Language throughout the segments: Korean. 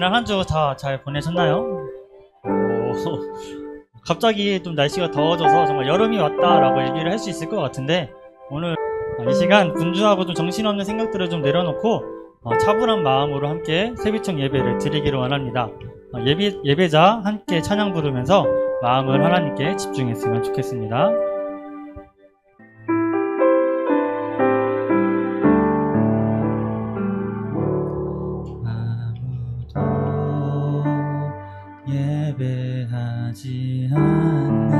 지난 한 주 다 잘 보내셨나요? 갑자기 좀 날씨가 더워져서 정말 여름이 왔다라고 얘기를 할 수 있을 것 같은데, 오늘 이 시간 분주하고 좀 정신없는 생각들을 좀 내려놓고 차분한 마음으로 함께 세비청 예배를 드리기를 원합니다. 예배자 함께 찬양 부르면서 마음을 하나님께 집중했으면 좋겠습니다. 예배하지 않는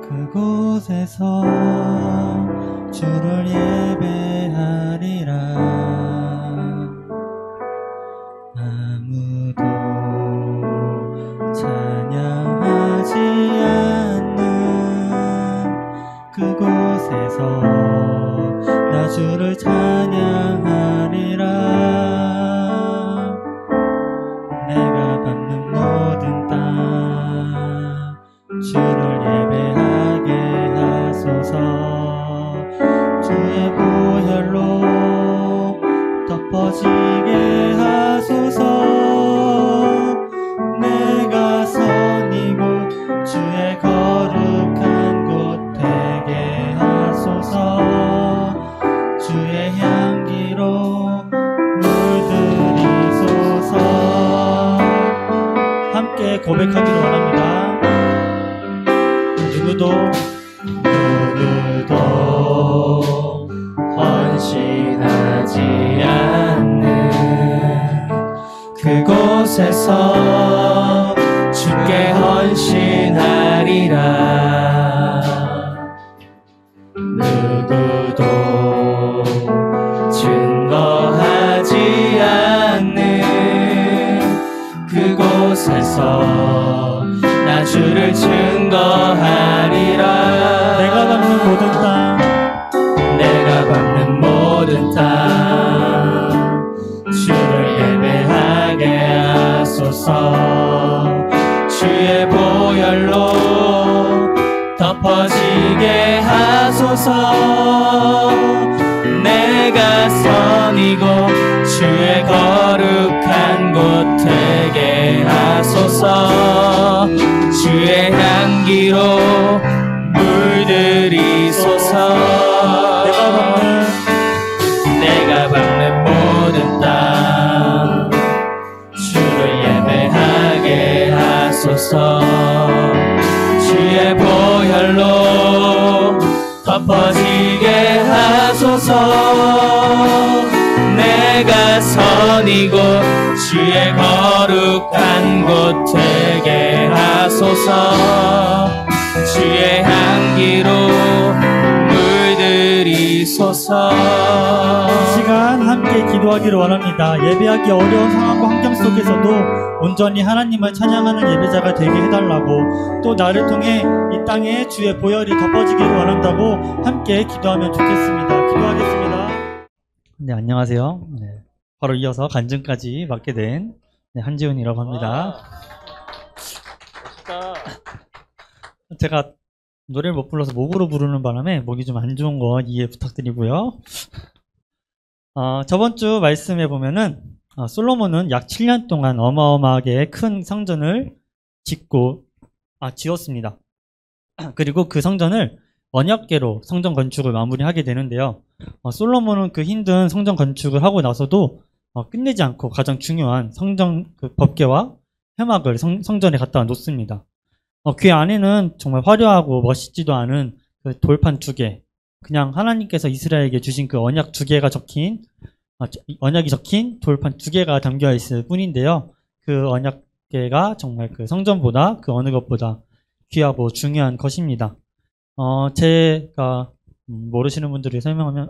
그곳에서 주를 예배하리라. 아무도 찬양하지 않는 그곳에서 나 주를 찬양하리라. 내가 밟는 모든 땅 주를 예배하게 하소서. 주의 보혈로 덮어지게 하소서. 내가 선이고 주의 거룩한 곳 되게 하소서. 주의 향기로 물들이소서. 함께 고백하기를 원합니다. 누구도 헌신하지 않는 그곳에서 주께 헌신하리라. 누구도 증거하지 않는 그곳에서 나 주를 증거하리라. 내가 밟는 모든 땅, 내가 밟는 모든 땅 주를 예배하게 하소서. 주의 보혈로 덮어지게 하소서. 내가 선이고 주의 거룩한 곳 되게 하소서. 주의 향기로 물들이소서. 내가 밟는 모든 땅 주를 예배하게 하소서. 주의 보혈로 덮어지게 하소서. 내가 선이고 주의 거룩한 곳 되게 하소서. 주의 향기로 물들이소서. 이 시간 함께 기도하기를 원합니다. 예배하기 어려운 상황과 환경 속에서도 온전히 하나님을 찬양하는 예배자가 되게 해달라고, 또 나를 통해 이 땅에 주의 보혈이 덮어지기를 원한다고 함께 기도하면 좋겠습니다. 기도하겠습니다. 네, 안녕하세요. 네, 바로 이어서 간증까지 맡게 된 한지훈이라고 합니다. 제가 노래를 못 불러서 목으로 부르는 바람에 목이 좀 안 좋은 거 이해 부탁드리고요. 저번 주 말씀에 보면은 솔로몬은 약 7년 동안 어마어마하게 큰 성전을 지었습니다. 그리고 그 성전을 언약궤로 성전 건축을 마무리하게 되는데요. 솔로몬은 그 힘든 성전 건축을 하고 나서도 끝내지 않고 가장 중요한 성전 그 법궤와 회막을 성전에 갖다 놓습니다. 그 안에는 정말 화려하고 멋있지도 않은 그 돌판 2개, 그냥 하나님께서 이스라엘에게 주신 그 언약 2개가 언약이 적힌 돌판 2개가 담겨 있을 뿐인데요. 그 언약궤가 정말 그 성전보다 그 어느 것보다 귀하고 중요한 것입니다. 제가 모르시는 분들이 설명하면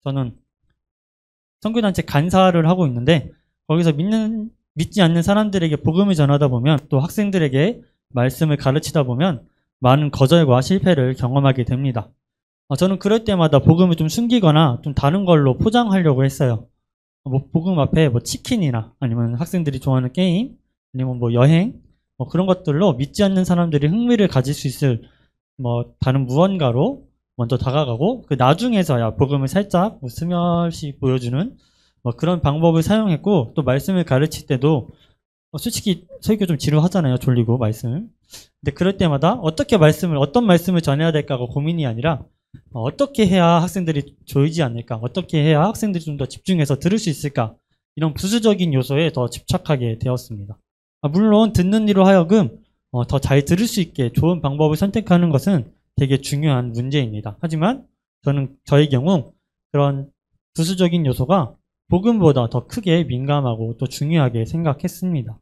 저는 선교단체 간사를 하고 있는데, 거기서 믿지 않는 사람들에게 복음을 전하다 보면, 또 학생들에게 말씀을 가르치다 보면 많은 거절과 실패를 경험하게 됩니다. 저는 그럴 때마다 복음을 좀 숨기거나 좀 다른 걸로 포장하려고 했어요. 복음 앞에 치킨이나 아니면 학생들이 좋아하는 게임, 아니면 여행, 그런 것들로 믿지 않는 사람들이 흥미를 가질 수 있을 다른 무언가로 먼저 다가가고, 그 나중에서야 복음을 살짝 스며시 보여주는 그런 방법을 사용했고 또 말씀을 가르칠 때도 솔직히 설교 좀 지루하잖아요. 졸리고 말씀을. 근데 그럴 때마다 어떤 말씀을 전해야 될까가 고민이 아니라 어떻게 해야 학생들이 조이지 않을까? 어떻게 해야 학생들이 좀 더 집중해서 들을 수 있을까? 이런 부수적인 요소에 더 집착하게 되었습니다. 물론 듣는 이로 하여금 더 잘 들을 수 있게 좋은 방법을 선택하는 것은 되게 중요한 문제입니다. 하지만 저의 경우 그런 부수적인 요소가 복음보다 더 크게 민감하고 또 중요하게 생각했습니다.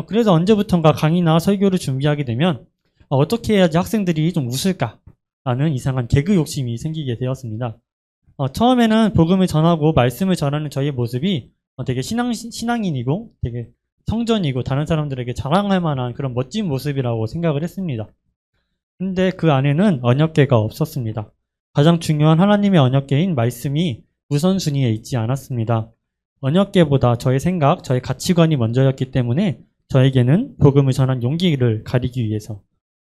그래서 언제부턴가 강의나 설교를 준비하게 되면 어떻게 해야지 학생들이 좀 웃을까라는 이상한 개그 욕심이 생기게 되었습니다. 처음에는 복음을 전하고 말씀을 전하는 저희의 모습이 되게 신앙인이고 되게 성전이고 다른 사람들에게 자랑할 만한 그런 멋진 모습이라고 생각을 했습니다. 근데 그 안에는 언약궤가 없었습니다. 가장 중요한 하나님의 언약궤인 말씀이 우선순위에 있지 않았습니다. 언약궤보다 저의 생각, 저의 가치관이 먼저였기 때문에 저에게는 복음을 전한 용기를 가리기 위해서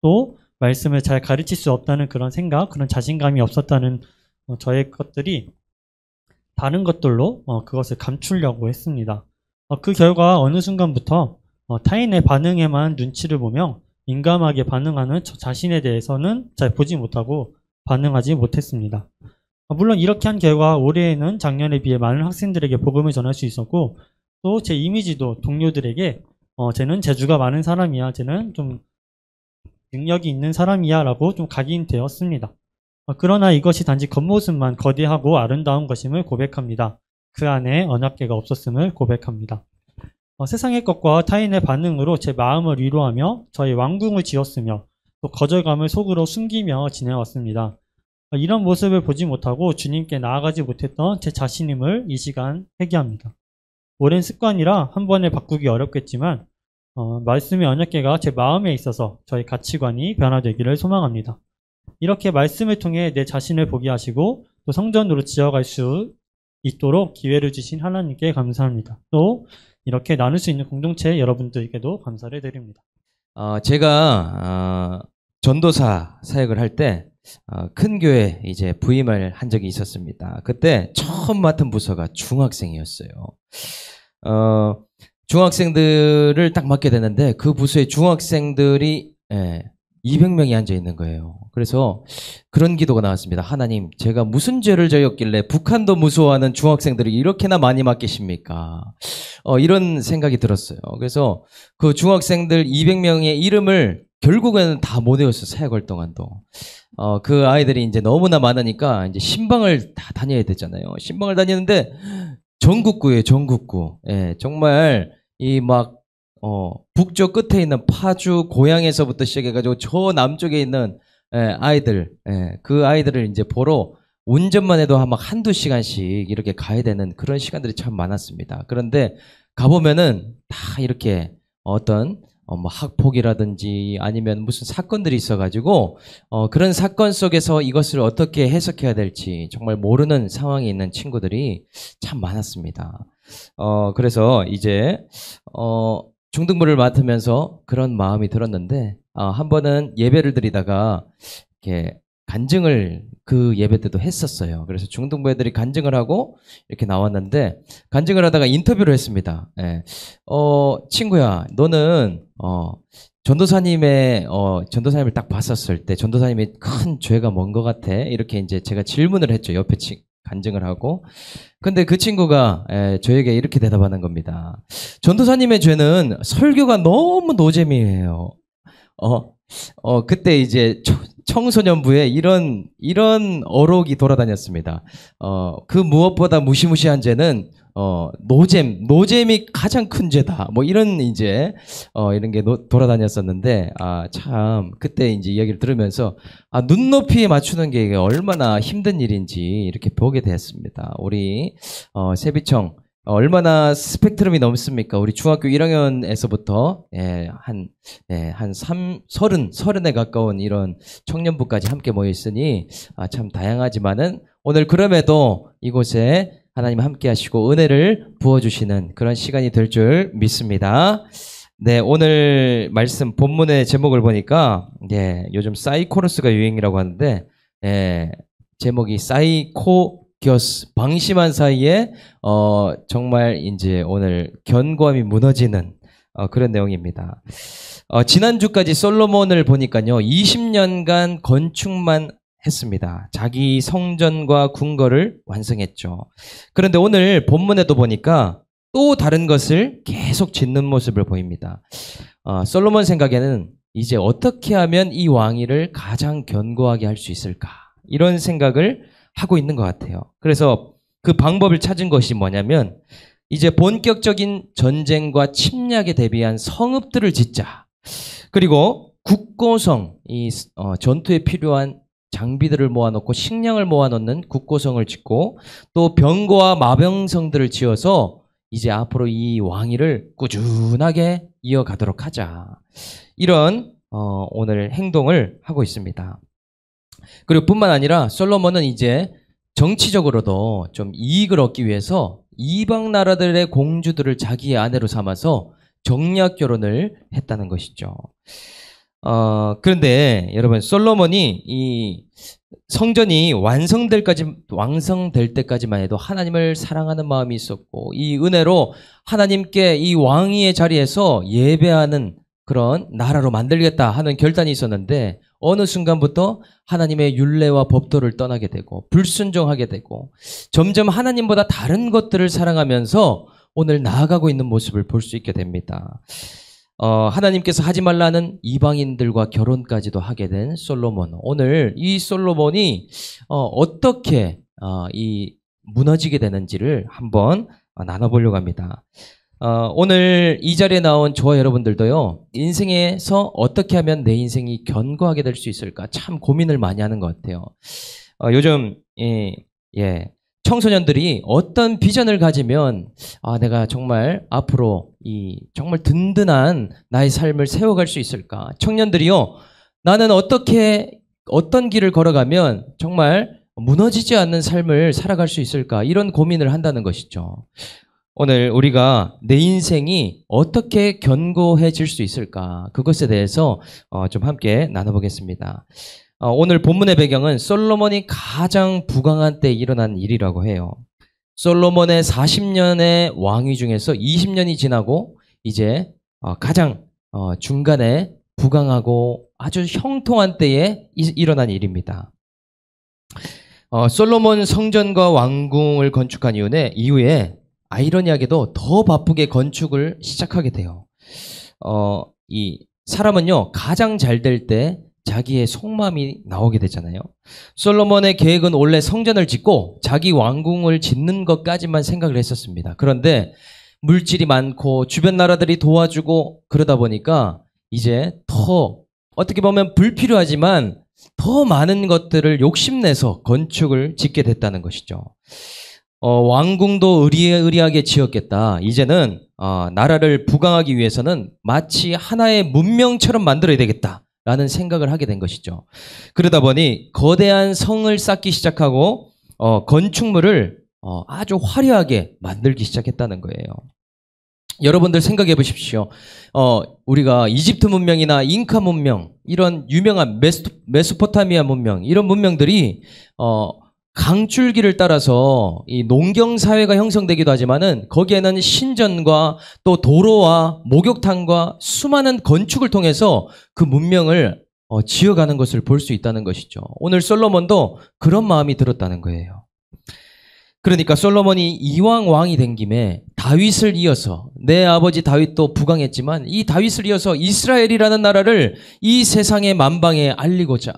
또 말씀을 잘 가르칠 수 없다는 그런 생각, 그런 자신감이 없었다는 저의 것들이 다른 것들로 그것을 감추려고 했습니다. 그 결과 어느 순간부터 타인의 반응에만 눈치를 보며 민감하게 반응하는 저 자신에 대해서는 잘 보지 못하고 반응하지 못했습니다. 물론 이렇게 한 결과 올해에는 작년에 비해 많은 학생들에게 복음을 전할 수 있었고 또 제 이미지도 동료들에게 쟤는 재주가 많은 사람이야, 쟤는 좀 능력이 있는 사람이야 라고 좀 각인되었습니다. 그러나 이것이 단지 겉모습만 거대하고 아름다운 것임을 고백합니다. 그 안에 언약궤가 없었음을 고백합니다. 세상의 것과 타인의 반응으로 제 마음을 위로하며 저의 왕궁을 지었으며 또 거절감을 속으로 숨기며 지내왔습니다. 이런 모습을 보지 못하고 주님께 나아가지 못했던 제 자신임을 이 시간 회개합니다. 오랜 습관이라 한 번에 바꾸기 어렵겠지만 말씀의 언약궤가 제 마음에 있어서 저의 가치관이 변화되기를 소망합니다. 이렇게 말씀을 통해 내 자신을 보게 하시고 또 성전으로 지어갈 수 있도록 기회를 주신 하나님께 감사합니다. 또 이렇게 나눌 수 있는 공동체 여러분들께도 감사를 드립니다. 제가 전도사 사역을 할 때 큰 교회 이제 부임을 한 적이 있었습니다. 그때 처음 맡은 부서가 중학생이었어요. 중학생들을 딱 맡게 되는데 그 부서에 중학생들이 200명이 앉아 있는 거예요. 그래서 그런 기도가 나왔습니다. 하나님, 제가 무슨 죄를 저였길래 북한도 무서워하는 중학생들이 이렇게나 많이 맡기십니까? 이런 생각이 들었어요. 그래서 그 중학생들 200명의 이름을 결국에는 다 못 외웠어요. 사역할 동안도. 그 아이들이 이제 너무나 많으니까 이제 신방을 다 다녀야 되잖아요. 신방을 다니는데 전국구예요, 전국구. 정말 북쪽 끝에 있는 파주 고향에서부터 시작해가지고 저 남쪽에 있는 아이들, 그 아이들을 이제 보러 운전만 해도 막 한두 시간씩 이렇게 가야 되는 그런 시간들이 참 많았습니다. 그런데 가보면은 다 이렇게 어떤 학폭이라든지 아니면 무슨 사건들이 있어가지고 그런 사건 속에서 이것을 어떻게 해석해야 될지 정말 모르는 상황에 있는 친구들이 참 많았습니다. 그래서 이제 중등부를 맡으면서 그런 마음이 들었는데 한 번은 예배를 드리다가 이렇게 간증을 그 예배 때도 했었어요. 그래서 중등부 애들이 간증을 하고 이렇게 나왔는데 간증을 하다가 인터뷰를 했습니다. 친구야, 너는 전도사님의 전도사님을 딱 봤었을 때 전도사님이 큰 죄가 뭔 것 같아? 이렇게 이제 제가 질문을 했죠. 옆에 간증을 하고. 근데 그 친구가 저에게 이렇게 대답하는 겁니다. 전도사님의 죄는 설교가 너무 노잼이에요. 그때 이제 청소년부에 이런 어록이 돌아다녔습니다. 그 무엇보다 무시무시한 죄는 노잼이 가장 큰 죄다. 뭐 이런 이제 이런 게 돌아다녔었는데 참 그때 이제 이야기를 들으면서 눈높이에 맞추는 게 얼마나 힘든 일인지 이렇게 보게 되었습니다. 우리 세비청 얼마나 스펙트럼이 넓습니까? 우리 중학교 1학년에서부터 한 30에 가까운 이런 청년부까지 함께 모여 있으니 참 다양하지만은 오늘 그럼에도 이곳에 하나님 함께 하시고 은혜를 부어주시는 그런 시간이 될 줄 믿습니다. 네, 오늘 말씀 본문의 제목을 보니까 요즘 사이코로스가 유행이라고 하는데 제목이 방심한 사이에 정말 이제 오늘 견고함이 무너지는 그런 내용입니다. 지난주까지 솔로몬을 보니까요, 20년간 건축만 했습니다. 자기 성전과 궁궐을 완성했죠. 그런데 오늘 본문에도 보니까 또 다른 것을 계속 짓는 모습을 보입니다. 솔로몬 생각에는 이제 어떻게 하면 이 왕위를 가장 견고하게 할 수 있을까? 이런 생각을 하고 있는 것 같아요. 그래서 그 방법을 찾은 것이 뭐냐면 이제 본격적인 전쟁과 침략에 대비한 성읍들을 짓자. 그리고 국고성, 전투에 필요한 장비들을 모아놓고 식량을 모아놓는 국고성을 짓고 또 병거와 마병성들을 지어서 이제 앞으로 이 왕위를 꾸준하게 이어가도록 하자. 이런 오늘 행동을 하고 있습니다. 그리고 뿐만 아니라 솔로몬은 이제 정치적으로도 좀 이익을 얻기 위해서 이방 나라들의 공주들을 자기의 아내로 삼아서 정략 결혼을 했다는 것이죠. 그런데 여러분, 솔로몬이 이 성전이 완성될 때까지만 해도 하나님을 사랑하는 마음이 있었고, 이 은혜로 하나님께 이 왕위의 자리에서 예배하는 그런 나라로 만들겠다 하는 결단이 있었는데, 어느 순간부터 하나님의 율례와 법도를 떠나게 되고 불순종하게 되고 점점 하나님보다 다른 것들을 사랑하면서 오늘 나아가고 있는 모습을 볼 수 있게 됩니다. 하나님께서 하지 말라는 이방인들과 결혼까지도 하게 된 솔로몬. 오늘 이 솔로몬이 어떻게 이 무너지게 되는지를 한번 나눠보려고 합니다. 오늘 이 자리에 나온 저와 여러분들도요, 인생에서 어떻게 하면 내 인생이 견고하게 될 수 있을까 참 고민을 많이 하는 것 같아요. 요즘 청소년들이 어떤 비전을 가지면 내가 정말 앞으로 이 정말 든든한 나의 삶을 세워갈 수 있을까? 청년들이요, 나는 어떤 길을 걸어가면 정말 무너지지 않는 삶을 살아갈 수 있을까? 이런 고민을 한다는 것이죠. 오늘 우리가 내 인생이 어떻게 견고해질 수 있을까? 그것에 대해서 좀 함께 나눠보겠습니다. 오늘 본문의 배경은 솔로몬이 가장 부강한 때 일어난 일이라고 해요. 솔로몬의 40년의 왕위 중에서 20년이 지나고 이제 가장 중간에 부강하고 아주 형통한 때에 일어난 일입니다. 솔로몬 성전과 왕궁을 건축한 이후에 아이러니하게도 더 바쁘게 건축을 시작하게 돼요. 이 사람은요, 가장 잘 될 때 자기의 속마음이 나오게 되잖아요. 솔로몬의 계획은 원래 성전을 짓고 자기 왕궁을 짓는 것까지만 생각을 했었습니다. 그런데 물질이 많고 주변 나라들이 도와주고 그러다 보니까 이제 더 어떻게 보면 불필요하지만 더 많은 것들을 욕심내서 건축을 짓게 됐다는 것이죠. 왕궁도 의리하게 지었겠다. 이제는 나라를 부강하기 위해서는 마치 하나의 문명처럼 만들어야 되겠다라는 생각을 하게 된 것이죠. 그러다 보니 거대한 성을 쌓기 시작하고 건축물을 아주 화려하게 만들기 시작했다는 거예요. 여러분들 생각해 보십시오. 우리가 이집트 문명이나 잉카 문명, 이런 유명한 메소포타미아 문명, 이런 문명들이 강줄기를 따라서 이 농경 사회가 형성되기도 하지만은 거기에는 신전과 또 도로와 목욕탕과 수많은 건축을 통해서 그 문명을 지어가는 것을 볼 수 있다는 것이죠. 오늘 솔로몬도 그런 마음이 들었다는 거예요. 그러니까 솔로몬이 이왕 왕이 된 김에 다윗을 이어서, 내 아버지 다윗도 부강했지만 이 다윗을 이어서 이스라엘이라는 나라를 이 세상의 만방에 알리고자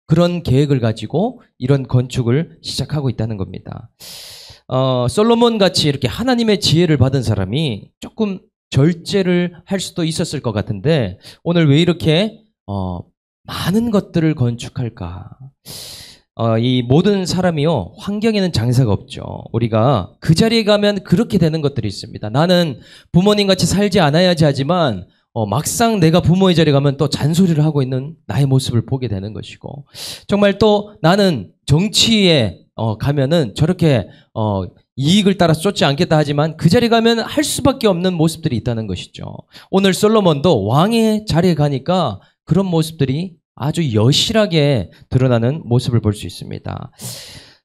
그런 계획을 가지고 이런 건축을 시작하고 있다는 겁니다. 솔로몬 같이 이렇게 하나님의 지혜를 받은 사람이 조금 절제를 할 수도 있었을 것 같은데 오늘 왜 이렇게 많은 것들을 건축할까? 이 모든 사람이요, 환경에는 장사가 없죠. 우리가 그 자리에 가면 그렇게 되는 것들이 있습니다. 나는 부모님 같이 살지 않아야지 하지만 막상 내가 부모의 자리에 가면 또 잔소리를 하고 있는 나의 모습을 보게 되는 것이고, 정말 또 나는 정치에 가면은 저렇게 이익을 따라서 쫓지 않겠다 하지만 그 자리에 가면 할 수밖에 없는 모습들이 있다는 것이죠. 오늘 솔로몬도 왕의 자리에 가니까 그런 모습들이 아주 여실하게 드러나는 모습을 볼 수 있습니다.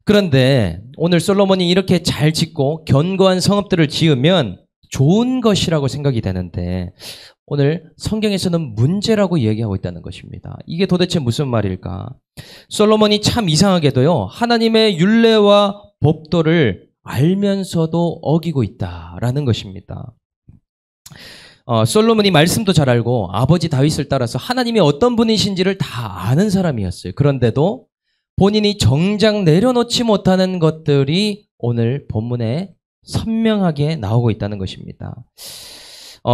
그런데 오늘 솔로몬이 이렇게 잘 짓고 견고한 성읍들을 지으면 좋은 것이라고 생각이 되는데 오늘 성경에서는 문제라고 얘기하고 있다는 것입니다. 이게 도대체 무슨 말일까? 솔로몬이 참 이상하게도요, 하나님의 율례와 법도를 알면서도 어기고 있다라는 것입니다. 솔로몬이 말씀도 잘 알고 아버지 다윗을 따라서 하나님이 어떤 분이신지를 다 아는 사람이었어요. 그런데도 본인이 정작 내려놓지 못하는 것들이 오늘 본문에 선명하게 나오고 있다는 것입니다.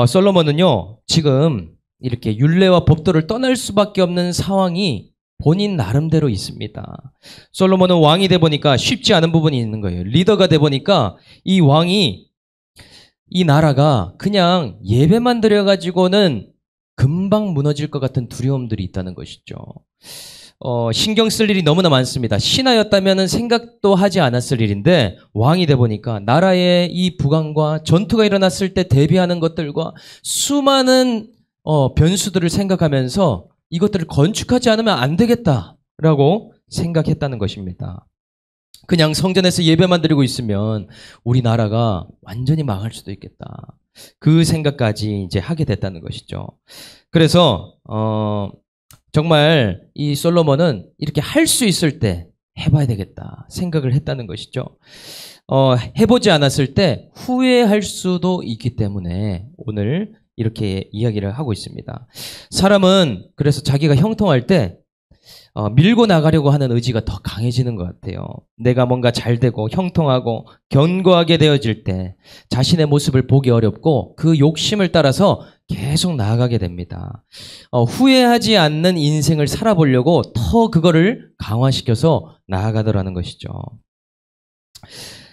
솔로몬은요, 지금 이렇게 율례와 법도를 떠날 수밖에 없는 상황이 본인 나름대로 있습니다. 솔로몬은 왕이 돼 보니까 쉽지 않은 부분이 있는 거예요. 리더가 돼 보니까 이 왕이, 이 나라가 그냥 예배만 드려가지고는 금방 무너질 것 같은 두려움들이 있다는 것이죠. 신경 쓸 일이 너무나 많습니다. 신하였다면 생각도 하지 않았을 일인데 왕이 돼 보니까 나라의 이 부강과 전투가 일어났을 때 대비하는 것들과 수많은 변수들을 생각하면서 이것들을 건축하지 않으면 안 되겠다라고 생각했다는 것입니다. 그냥 성전에서 예배만 드리고 있으면 우리나라가 완전히 망할 수도 있겠다. 그 생각까지 이제 하게 됐다는 것이죠. 그래서 정말 이 솔로몬은 이렇게 할 수 있을 때 해봐야 되겠다 생각을 했다는 것이죠. 해보지 않았을 때 후회할 수도 있기 때문에 오늘 이렇게 이야기를 하고 있습니다. 사람은 그래서 자기가 형통할 때 밀고 나가려고 하는 의지가 더 강해지는 것 같아요. 내가 뭔가 잘 되고 형통하고 견고하게 되어질 때 자신의 모습을 보기 어렵고 그 욕심을 따라서 계속 나아가게 됩니다. 후회하지 않는 인생을 살아보려고 더 그거를 강화시켜서 나아가더라는 것이죠.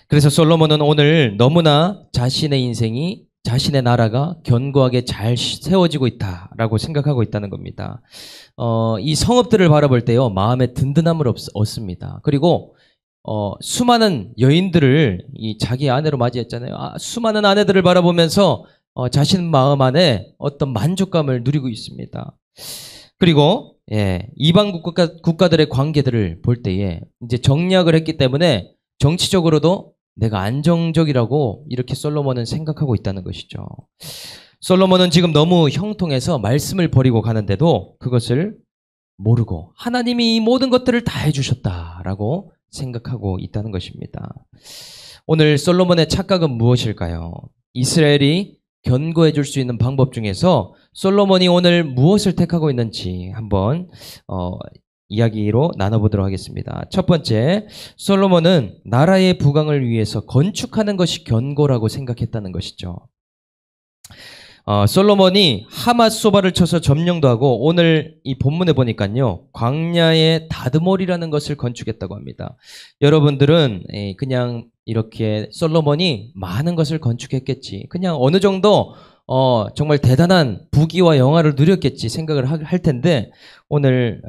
그래서 솔로몬은 오늘 너무나 자신의 인생이, 자신의 나라가 견고하게 잘 세워지고 있다라고 생각하고 있다는 겁니다. 이 성읍들을 바라볼 때요, 마음에 든든함을 얻습니다. 그리고 수많은 여인들을 이 자기 아내로 맞이했잖아요. 수많은 아내들을 바라보면서 자신 마음 안에 어떤 만족감을 누리고 있습니다. 그리고 이방 국가들의 관계들을 볼 때에 이제 정략을 했기 때문에 정치적으로도 내가 안정적이라고 이렇게 솔로몬은 생각하고 있다는 것이죠. 솔로몬은 지금 너무 형통해서 말씀을 버리고 가는데도 그것을 모르고 하나님이 이 모든 것들을 다 해주셨다라고 생각하고 있다는 것입니다. 오늘 솔로몬의 착각은 무엇일까요? 이스라엘이 견고해질 수 있는 방법 중에서 솔로몬이 오늘 무엇을 택하고 있는지 한번 이야기로 나눠보도록 하겠습니다. 첫 번째, 솔로몬은 나라의 부강을 위해서 건축하는 것이 견고라고 생각했다는 것이죠. 솔로몬이 하맛소바를 쳐서 점령도 하고 오늘 이 본문에 보니까요, 광야의 다드몰이라는 것을 건축했다고 합니다. 여러분들은 그냥 이렇게 솔로몬이 많은 것을 건축했겠지, 그냥 어느 정도 정말 대단한 부귀와 영화를 누렸겠지 생각을 할 텐데 오늘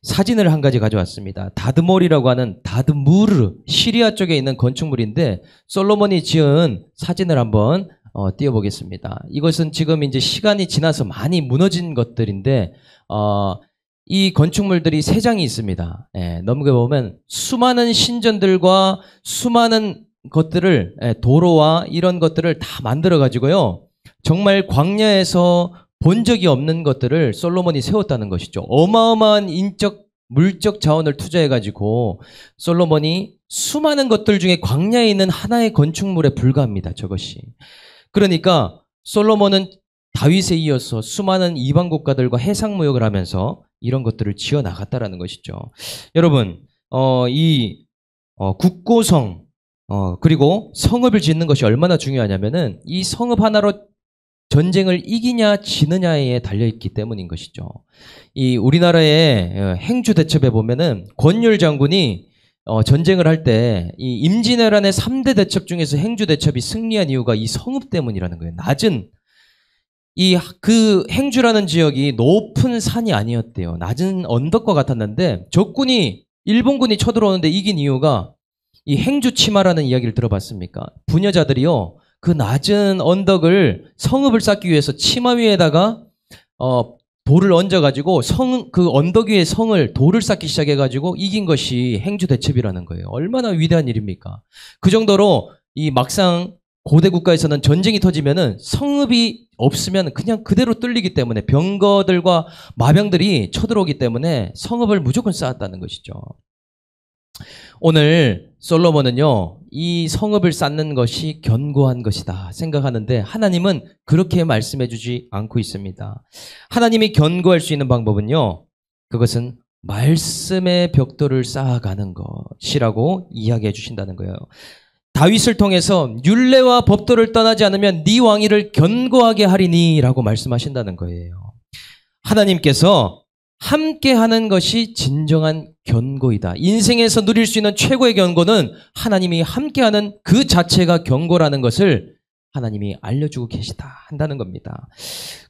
사진을 한 가지 가져왔습니다. 다드몰이라고 하는 다드무르, 시리아 쪽에 있는 건축물인데 솔로몬이 지은 사진을 한번 띄워보겠습니다. 이것은 지금 이제 시간이 지나서 많이 무너진 것들인데 이 건축물들이 세 장이 있습니다. 넘겨보면 수많은 신전들과 수많은 것들을, 도로와 이런 것들을 다 만들어 가지고요, 정말 광야에서 본 적이 없는 것들을 솔로몬이 세웠다는 것이죠. 어마어마한 인적, 물적 자원을 투자해 가지고 솔로몬이 수많은 것들 중에 광야에 있는 하나의 건축물에 불과합니다. 저것이. 그러니까 솔로몬은 다윗에 이어서 수많은 이방 국가들과 해상무역을 하면서 이런 것들을 지어 나갔다라는 것이죠. 여러분, 이 국고성, 그리고 성읍을 짓는 것이 얼마나 중요하냐면은 이 성읍 하나로 전쟁을 이기냐 지느냐에 달려있기 때문인 것이죠. 이 우리나라의 행주대첩에 보면은 권율 장군이 전쟁을 할 때 이 임진왜란의 3대 대첩 중에서 행주대첩이 승리한 이유가 이 성읍 때문이라는 거예요. 낮은 그 행주라는 지역이 높은 산이 아니었대요. 낮은 언덕과 같았는데 적군이, 일본군이 쳐들어오는데 이긴 이유가 이 행주 치마라는 이야기를 들어봤습니까? 부녀자들이요, 그 낮은 언덕을 성읍을 쌓기 위해서 치마 위에다가 돌을 얹어가지고 그 언덕 위에 성을 돌을 쌓기 시작해가지고 이긴 것이 행주대첩이라는 거예요. 얼마나 위대한 일입니까? 그 정도로 이 막상 고대 국가에서는 전쟁이 터지면은 성읍이 없으면 그냥 그대로 뚫리기 때문에 병거들과 마병들이 쳐들어오기 때문에 성읍을 무조건 쌓았다는 것이죠. 오늘 솔로몬은요, 이 성읍을 쌓는 것이 견고한 것이다 생각하는데 하나님은 그렇게 말씀해 주지 않고 있습니다. 하나님이 견고할 수 있는 방법은요, 그것은 말씀의 벽돌을 쌓아가는 것이라고 이야기해 주신다는 거예요. 다윗을 통해서 율례와 법도를 떠나지 않으면 네 왕위를 견고하게 하리니 라고 말씀하신다는 거예요. 하나님께서 함께 하는 것이 진정한 견고이다. 인생에서 누릴 수 있는 최고의 견고는 하나님이 함께 하는 그 자체가 견고라는 것을 하나님이 알려주고 계시다 한다는 겁니다.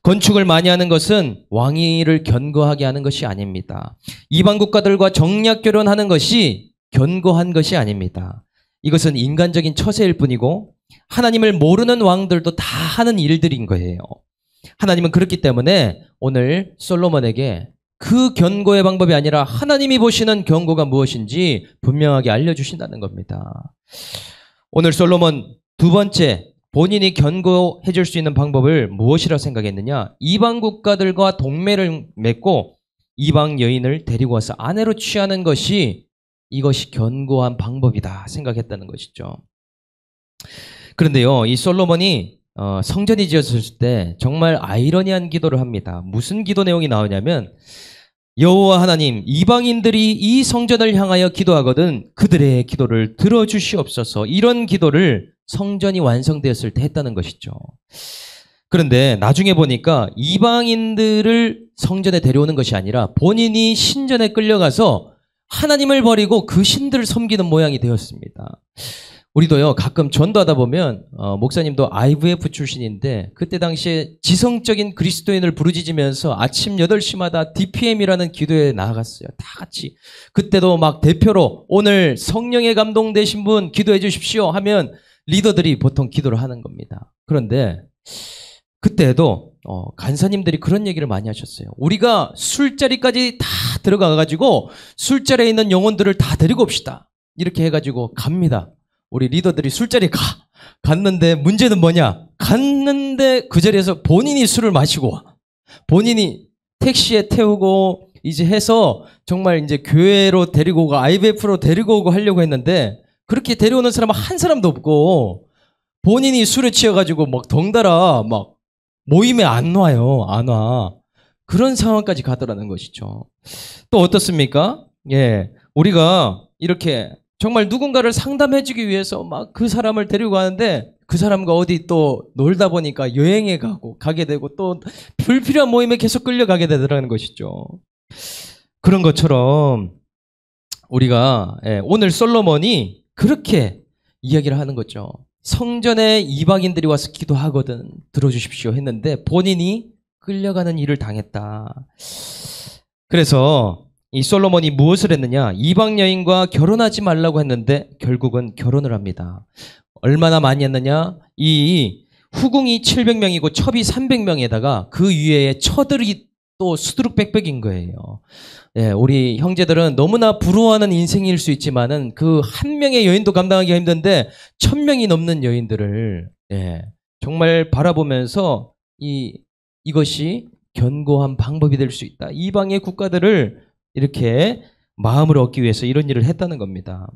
건축을 많이 하는 것은 왕위를 견고하게 하는 것이 아닙니다. 이방 국가들과 정략 결혼하는 것이 견고한 것이 아닙니다. 이것은 인간적인 처세일 뿐이고 하나님을 모르는 왕들도 다 하는 일들인 거예요. 하나님은 그렇기 때문에 오늘 솔로몬에게 그 견고의 방법이 아니라 하나님이 보시는 견고가 무엇인지 분명하게 알려주신다는 겁니다. 오늘 솔로몬 두 번째, 본인이 견고해질 수 있는 방법을 무엇이라 생각했느냐? 이방 국가들과 동맹을 맺고 이방 여인을 데리고 와서 아내로 취하는 것이 이것이 견고한 방법이다 생각했다는 것이죠. 그런데요, 이 솔로몬이 성전이 지어졌을 때 정말 아이러니한 기도를 합니다. 무슨 기도 내용이 나오냐면 여호와 하나님, 이방인들이 이 성전을 향하여 기도하거든 그들의 기도를 들어주시옵소서. 이런 기도를 성전이 완성되었을 때 했다는 것이죠. 그런데 나중에 보니까 이방인들을 성전에 데려오는 것이 아니라 본인이 신전에 끌려가서 하나님을 버리고 그 신들을 섬기는 모양이 되었습니다. 우리도요, 가끔 전도하다 보면 목사님도 IVF 출신인데 그때 당시에 지성적인 그리스도인을 부르짖으면서 아침 8시마다 DPM이라는 기도에 나아갔어요. 다 같이. 그때도 막 대표로 오늘 성령에 감동되신 분 기도해 주십시오 하면 리더들이 보통 기도를 하는 겁니다. 그런데 그때도 간사님들이 그런 얘기를 많이 하셨어요. 우리가 술자리까지 다 들어가가지고 술자리에 있는 영혼들을 다 데리고 옵시다. 이렇게 해가지고 갑니다. 우리 리더들이 술자리에 갔는데 문제는 뭐냐? 갔는데 그 자리에서 본인이 술을 마시고 와. 본인이 택시에 태우고 이제 해서 정말 이제 교회로 데리고 오고 IVF로 데리고 오고 하려고 했는데 그렇게 데려오는 사람은 한 사람도 없고 본인이 술에 취해가지고 막 덩달아 막 모임에 안 와요. 안 와. 그런 상황까지 가더라는 것이죠. 또 어떻습니까? 예. 우리가 이렇게 정말 누군가를 상담해주기 위해서 막 그 사람을 데리고 가는데 그 사람과 어디 또 놀다 보니까 여행에 가게 되고 또 불필요한 모임에 계속 끌려가게 되더라는 것이죠. 그런 것처럼 우리가 오늘 솔로몬이 그렇게 이야기를 하는 거죠. 성전에 이방인들이 와서 기도하거든 들어주십시오 했는데 본인이 끌려가는 일을 당했다. 그래서 이 솔로몬이 무엇을 했느냐? 이방 여인과 결혼하지 말라고 했는데 결국은 결혼을 합니다. 얼마나 많이 했느냐? 이 후궁이 700명이고 첩이 300명에다가 그 위에 처들이 또 수두룩백백인 거예요. 예, 우리 형제들은 너무나 부러워하는 인생일 수 있지만은 그 한 명의 여인도 감당하기가 힘든데 1000명이 넘는 여인들을 정말 바라보면서 이것이 견고한 방법이 될 수 있다. 이방의 국가들을 이렇게 마음을 얻기 위해서 이런 일을 했다는 겁니다.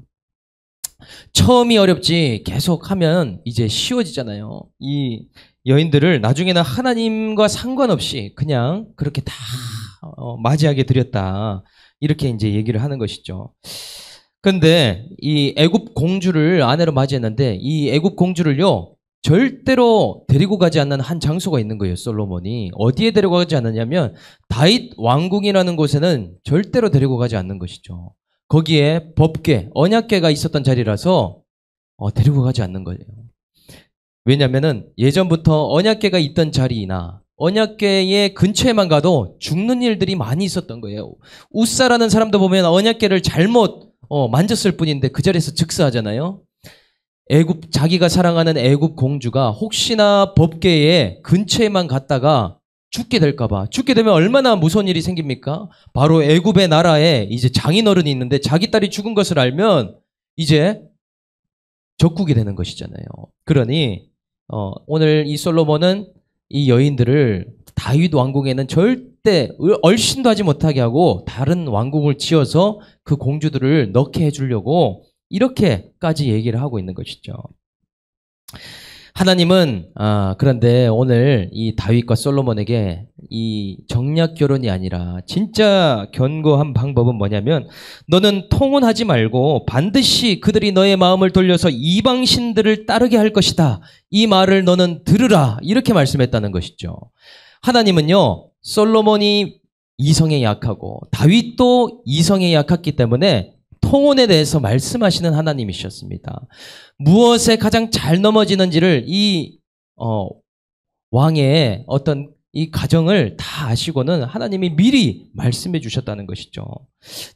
처음이 어렵지 계속 하면 이제 쉬워지잖아요. 이 여인들을 나중에는 하나님과 상관없이 그냥 그렇게 다 맞이하게 드렸다. 이렇게 이제 얘기를 하는 것이죠. 근데 이 애굽 공주를 아내로 맞이했는데 이 애굽 공주를요 절대로 데리고 가지 않는 한 장소가 있는 거예요. 솔로몬이 어디에 데리고 가지 않느냐면 다윗 왕궁이라는 곳에는 절대로 데리고 가지 않는 것이죠. 거기에 법궤, 언약궤가 있었던 자리라서 데리고 가지 않는 거예요. 왜냐면은 예전부터 언약궤가 있던 자리나 언약궤의 근처에만 가도 죽는 일들이 많이 있었던 거예요. 우사라는 사람도 보면 언약궤를 잘못 만졌을 뿐인데 그 자리에서 즉사하잖아요. 자기가 사랑하는 애굽 공주가 혹시나 법궤의 근처에만 갔다가 죽게 될까봐. 죽게 되면 얼마나 무서운 일이 생깁니까? 바로 애굽의 나라에 이제 장인어른이 있는데 자기 딸이 죽은 것을 알면 이제 적국이 되는 것이잖아요. 그러니 오늘 이 솔로몬은 이 여인들을 다윗 왕궁에는 절대 얼씬도 하지 못하게 하고 다른 왕궁을 지어서 그 공주들을 넣게 해주려고 이렇게까지 얘기를 하고 있는 것이죠. 하나님은 그런데 오늘 이 다윗과 솔로몬에게 이 정략 결혼이 아니라 진짜 견고한 방법은 뭐냐면 너는 통혼하지 말고 반드시 그들이 너의 마음을 돌려서 이방 신들을 따르게 할 것이다. 이 말을 너는 들으라. 이렇게 말씀했다는 것이죠. 하나님은요, 솔로몬이 이성에 약하고 다윗도 이성에 약했기 때문에 통혼에 대해서 말씀하시는 하나님이셨습니다. 무엇에 가장 잘 넘어지는지를 이 왕의 어떤 이 가정을 다 아시고는 하나님이 미리 말씀해 주셨다는 것이죠.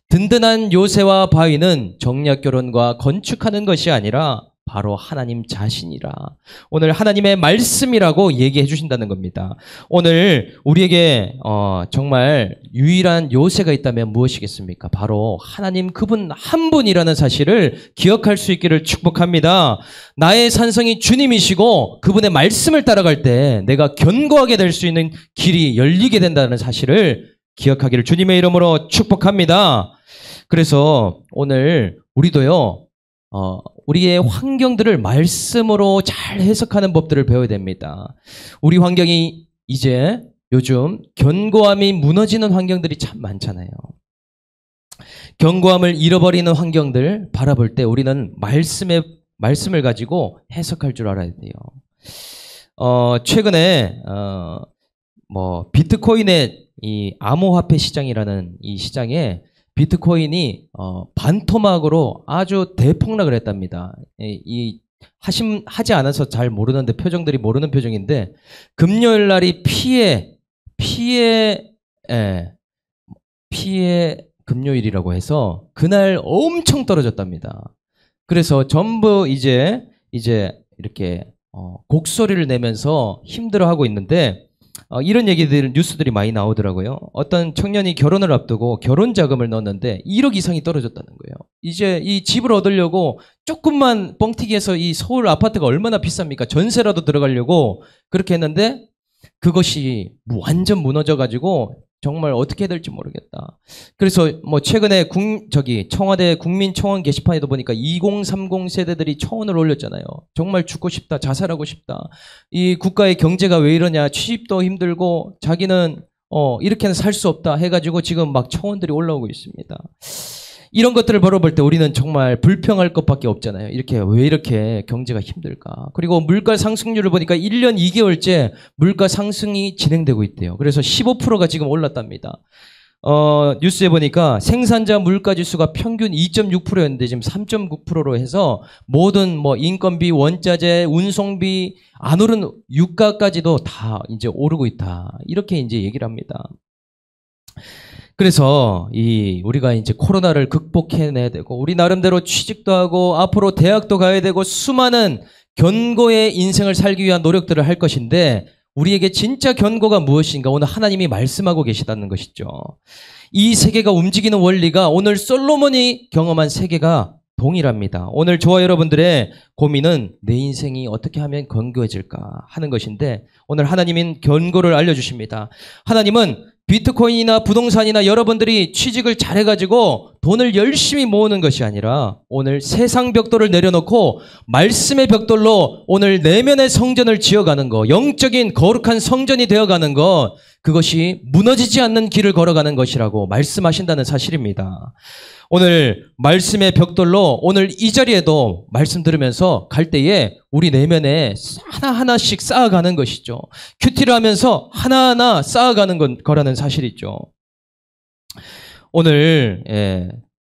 든든한 요새와 바위는 정략 결혼과 건축하는 것이 아니라 바로 하나님 자신이라. 오늘 하나님의 말씀이라고 얘기해 주신다는 겁니다. 오늘 우리에게 정말 유일한 요새가 있다면 무엇이겠습니까? 바로 하나님 그분 한 분이라는 사실을 기억할 수 있기를 축복합니다. 나의 산성이 주님이시고 그분의 말씀을 따라갈 때 내가 견고하게 될 수 있는 길이 열리게 된다는 사실을 기억하기를 주님의 이름으로 축복합니다. 그래서 오늘 우리도요, 우리의 환경들을 말씀으로 잘 해석하는 법들을 배워야 됩니다. 우리 환경이 이제 요즘 견고함이 무너지는 환경들이 참 많잖아요. 견고함을 잃어버리는 환경들 바라볼 때 우리는 말씀을 가지고 해석할 줄 알아야 돼요. 최근에 비트코인의 이 암호화폐 시장이라는 이 시장에 비트코인이 반토막으로 아주 대폭락을 했답니다. 하지 않아서 잘 모르는데 표정들이 모르는 표정인데 금요일 날이 피해 금요일이라고 해서 그날 엄청 떨어졌답니다. 그래서 전부 이제 이렇게 곡소리를 내면서 힘들어하고 있는데 이런 얘기들 뉴스들이 많이 나오더라고요. 어떤 청년이 결혼을 앞두고 결혼 자금을 넣었는데 1억 이상이 떨어졌다는 거예요. 이제 이 집을 얻으려고 조금만 뻥튀기해서 이 서울 아파트가 얼마나 비쌉니까? 전세라도 들어가려고 그렇게 했는데 그것이 완전 무너져가지고 정말 어떻게 해야 될지 모르겠다. 그래서 최근에 청와대 국민청원 게시판에도 보니까 2030 세대들이 청원을 올렸잖아요. 정말 죽고 싶다, 자살하고 싶다. 이 국가의 경제가 왜 이러냐, 취직도 힘들고 자기는 이렇게는 살 수 없다 해가지고 지금 막 청원들이 올라오고 있습니다. 이런 것들을 바라볼 때 우리는 정말 불평할 것밖에 없잖아요. 왜 이렇게 경제가 힘들까? 그리고 물가 상승률을 보니까 1년 2개월째 물가 상승이 진행되고 있대요. 그래서 15%가 지금 올랐답니다. 뉴스에 보니까 생산자 물가 지수가 평균 2.6%였는데 지금 3.9%로 해서 모든 인건비, 원자재, 운송비, 안 오른 유가까지도 다 이제 오르고 있다. 이렇게 이제 얘기를 합니다. 그래서 우리가 이제 코로나를 극복해내야 되고 우리 나름대로 취직도 하고 앞으로 대학도 가야 되고 수많은 견고의 인생을 살기 위한 노력들을 할 것인데 우리에게 진짜 견고가 무엇인가 오늘 하나님이 말씀하고 계시다는 것이죠. 이 세계가 움직이는 원리가 오늘 솔로몬이 경험한 세계가 동일합니다. 오늘 저와 여러분들의 고민은 내 인생이 어떻게 하면 견고해질까 하는 것인데 오늘 하나님은 견고를 알려주십니다. 하나님은 비트코인이나 부동산이나 여러분들이 취직을 잘해가지고 돈을 열심히 모으는 것이 아니라 오늘 세상 벽돌을 내려놓고 말씀의 벽돌로 오늘 내면의 성전을 지어가는 것, 영적인 거룩한 성전이 되어가는 것, 그것이 무너지지 않는 길을 걸어가는 것이라고 말씀하신다는 사실입니다. 오늘 말씀의 벽돌로 오늘 이 자리에도 말씀 들으면서 갈 때에 우리 내면에 하나하나씩 쌓아가는 것이죠. 큐티를 하면서 하나하나 쌓아가는 거라는 사실이죠. 오늘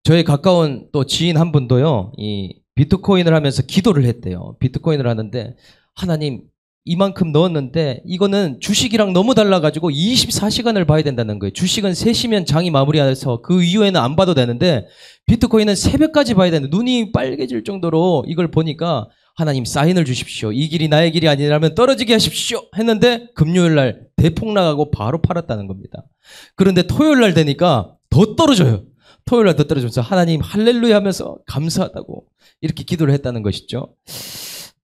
저의 가까운 또 지인 한 분도요, 이 비트코인을 하면서 기도를 했대요. 비트코인을 하는데 하나님 이만큼 넣었는데 이거는 주식이랑 너무 달라가지고 24시간을 봐야 된다는 거예요. 주식은 3시면 장이 마무리해서 그 이후에는 안 봐도 되는데 비트코인은 새벽까지 봐야 되는데 눈이 빨개질 정도로 이걸 보니까 하나님 사인을 주십시오. 이 길이 나의 길이 아니라면 떨어지게 하십시오 했는데 금요일 날 대폭락하고 바로 팔았다는 겁니다. 그런데 토요일 날 되니까 더 떨어져요. 토요일 날 더 떨어지면서 하나님 할렐루야 하면서 감사하다고 이렇게 기도를 했다는 것이죠.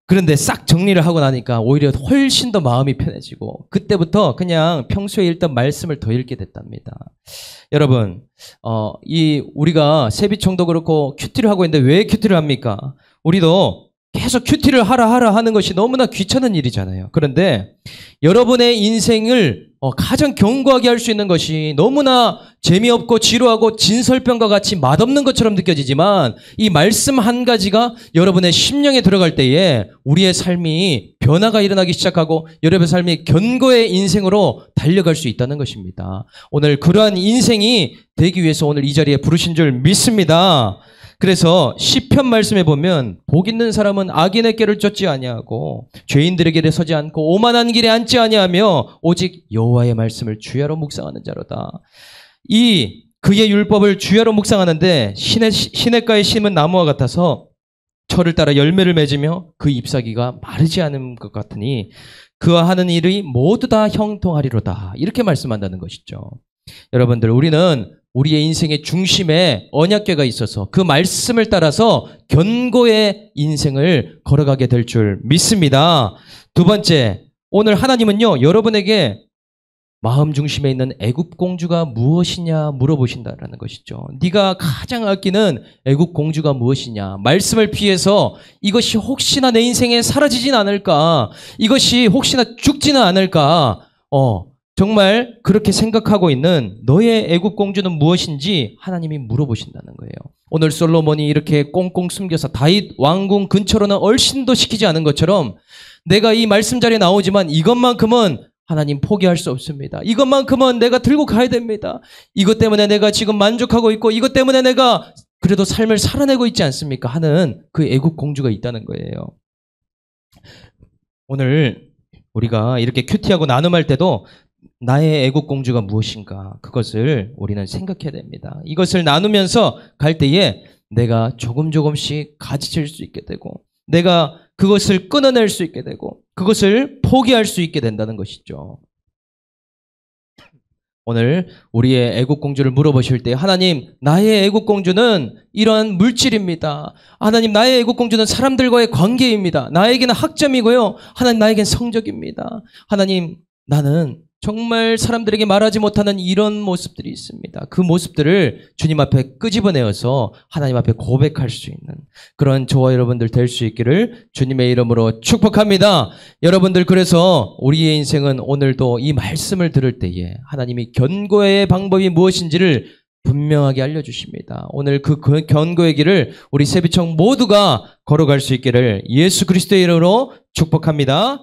그런데 싹 정리를 하고 나니까 오히려 훨씬 더 마음이 편해지고 그때부터 그냥 평소에 읽던 말씀을 더 읽게 됐답니다. 여러분, 우리가 세비총도 그렇고 큐티를 하고 있는데 왜 큐티를 합니까? 우리도 계속 큐티를 하라 하는 것이 너무나 귀찮은 일이잖아요. 그런데 여러분의 인생을 가장 견고하게 할 수 있는 것이 너무나 재미없고 지루하고 진설병과 같이 맛없는 것처럼 느껴지지만 이 말씀 한 가지가 여러분의 심령에 들어갈 때에 우리의 삶이 변화가 일어나기 시작하고 여러분의 삶이 견고의 인생으로 달려갈 수 있다는 것입니다. 오늘 그러한 인생이 되기 위해서 오늘 이 자리에 부르신 줄 믿습니다. 그래서 시편 말씀에 보면 복 있는 사람은 악인의 길을 쫓지 아니하고 죄인들의 길에 서지 않고 오만한 길에 앉지 아니하며 오직 여호와의 말씀을 주야로 묵상하는 자로다. 이 그의 율법을 주야로 묵상하는데 시냇가에 심은 나무와 같아서 철을 따라 열매를 맺으며 그 잎사귀가 마르지 않은 것 같으니 그와 하는 일이 모두 다 형통하리로다. 이렇게 말씀한다는 것이죠. 여러분들, 우리는 우리의 인생의 중심에 언약궤가 있어서 그 말씀을 따라서 견고의 인생을 걸어가게 될 줄 믿습니다. 두 번째, 오늘 하나님은요, 여러분에게 마음 중심에 있는 애굽 공주가 무엇이냐 물어보신다라는 것이죠. 네가 가장 아끼는 애굽 공주가 무엇이냐? 말씀을 피해서 이것이 혹시나 내 인생에 사라지진 않을까? 이것이 혹시나 죽지는 않을까? 정말 그렇게 생각하고 있는 너의 애굽 공주는 무엇인지 하나님이 물어보신다는 거예요. 오늘 솔로몬이 이렇게 꽁꽁 숨겨서 다윗 왕궁 근처로는 얼씬도 시키지 않은 것처럼 내가 이 말씀 자리에 나오지만 이것만큼은 하나님 포기할 수 없습니다. 이것만큼은 내가 들고 가야 됩니다. 이것 때문에 내가 지금 만족하고 있고 이것 때문에 내가 그래도 삶을 살아내고 있지 않습니까? 하는 그 애굽 공주가 있다는 거예요. 오늘 우리가 이렇게 큐티하고 나눔할 때도 나의 애국 공주가 무엇인가 그것을 우리는 생각해야 됩니다. 이것을 나누면서 갈 때에 내가 조금씩 가지칠 수 있게 되고 내가 그것을 끊어낼 수 있게 되고 그것을 포기할 수 있게 된다는 것이죠. 오늘 우리의 애국 공주를 물어보실 때 하나님, 나의 애국 공주는 이러한 물질입니다. 하나님, 나의 애국 공주는 사람들과의 관계입니다. 나에게는 학점이고요. 하나님, 나에겐 성적입니다. 하나님, 나는 정말 사람들에게 말하지 못하는 이런 모습들이 있습니다. 그 모습들을 주님 앞에 끄집어내어서 하나님 앞에 고백할 수 있는 그런 저와 여러분들 될 수 있기를 주님의 이름으로 축복합니다. 여러분들, 그래서 우리의 인생은 오늘도 이 말씀을 들을 때에 하나님이 견고의 방법이 무엇인지를 분명하게 알려주십니다. 오늘 그 견고의 길을 우리 세비청 모두가 걸어갈 수 있기를 예수 그리스도의 이름으로 축복합니다.